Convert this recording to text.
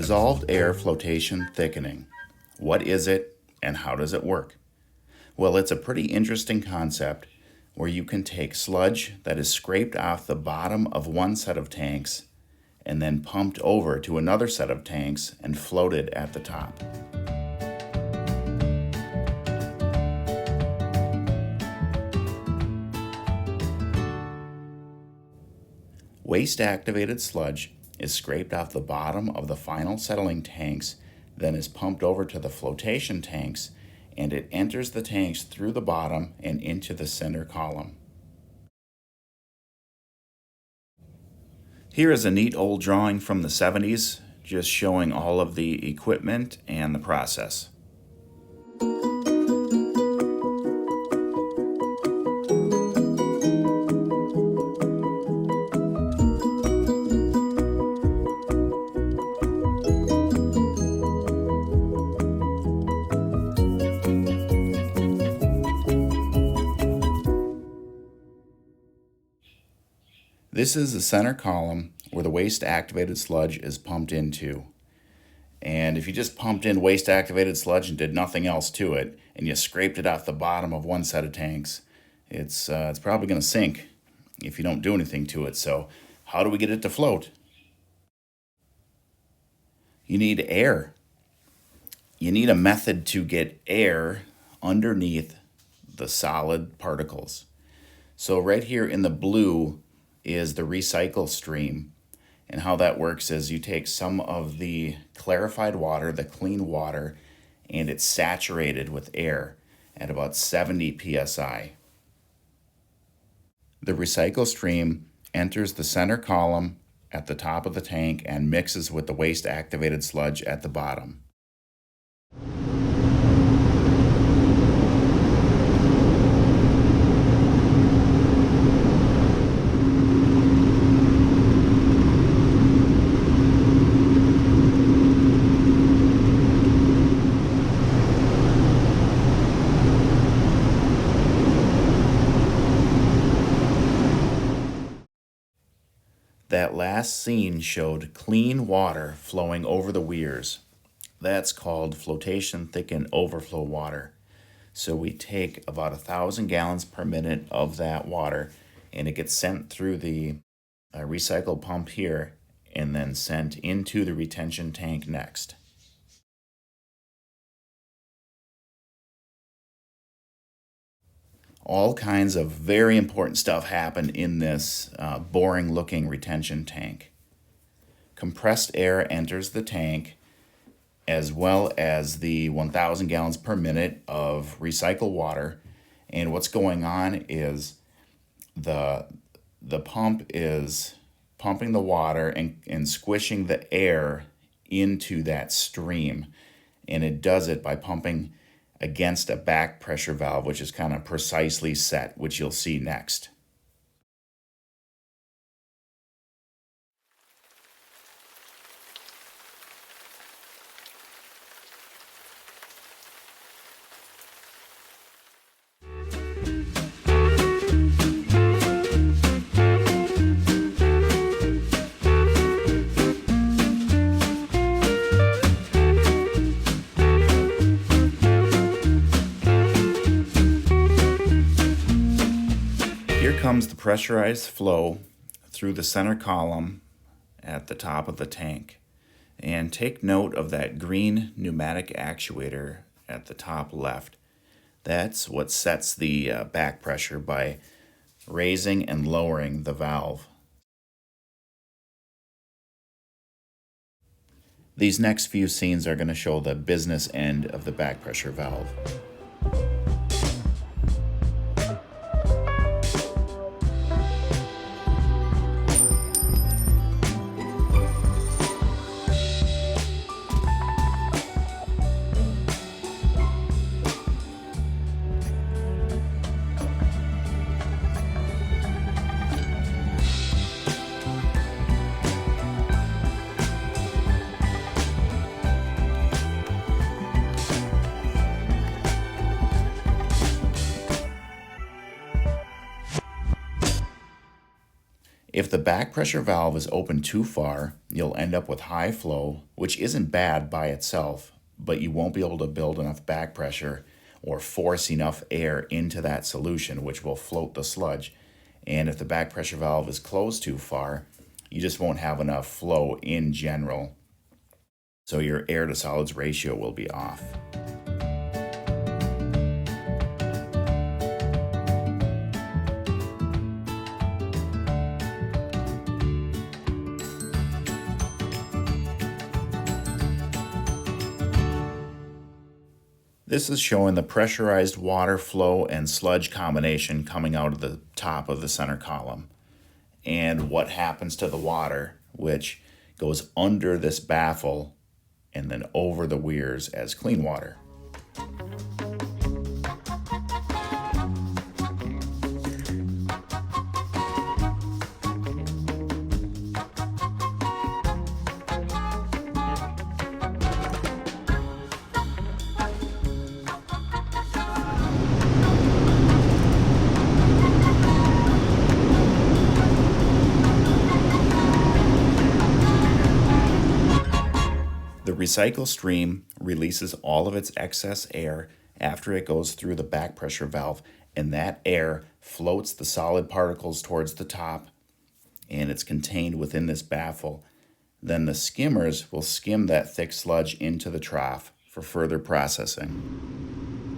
Dissolved air flotation thickening. What is it and how does it work? Well, it's a pretty interesting concept where you can take sludge that is scraped off the bottom of one set of tanks and then pumped over to another set of tanks and floated at the top. Waste-activated sludge is scraped off the bottom of the final settling tanks, then is pumped over to the flotation tanks, and it enters the tanks through the bottom and into the center column. Here is a neat old drawing from the 70s, just showing all of the equipment and the process. This is the center column where the waste-activated sludge is pumped into. And if you just pumped in waste-activated sludge and did nothing else to it, and you scraped it off the bottom of one set of tanks, it's probably going to sink if you don't do anything to it. So how do we get it to float? You need air. You need a method to get air underneath the solid particles. So right here in the blue is the recycle stream. And how that works is you take some of the clarified water, the clean water, and it's saturated with air at about 70 psi. The recycle stream enters the center column at the top of the tank and mixes with the waste-activated sludge at the bottom. That last scene showed clean water flowing over the weirs. That's called flotation thickened overflow water. So we take about 1,000 gallons per minute of that water and it gets sent through the recycle pump here and then sent into the retention tank next. All kinds of very important stuff happen in this boring looking retention tank. Compressed air enters the tank as well as the 1,000 gallons per minute of recycled water. And what's going on is the pump is pumping the water and squishing the air into that stream. And it does it by pumping against a back pressure valve, which is kind of precisely set, which you'll see next. Here comes the pressurized flow through the center column at the top of the tank. And take note of that green pneumatic actuator at the top left. That's what sets the back pressure by raising and lowering the valve. These next few scenes are going to show the business end of the back pressure valve. If the back pressure valve is open too far, you'll end up with high flow, which isn't bad by itself, but you won't be able to build enough back pressure or force enough air into that solution, which will float the sludge. And if the back pressure valve is closed too far, you just won't have enough flow in general. So your air to solids ratio will be off. This is showing the pressurized water flow and sludge combination coming out of the top of the center column, and what happens to the water, which goes under this baffle and then over the weirs as clean water. The recycle stream releases all of its excess air after it goes through the back pressure valve, and that air floats the solid particles towards the top, and it's contained within this baffle. Then the skimmers will skim that thick sludge into the trough for further processing.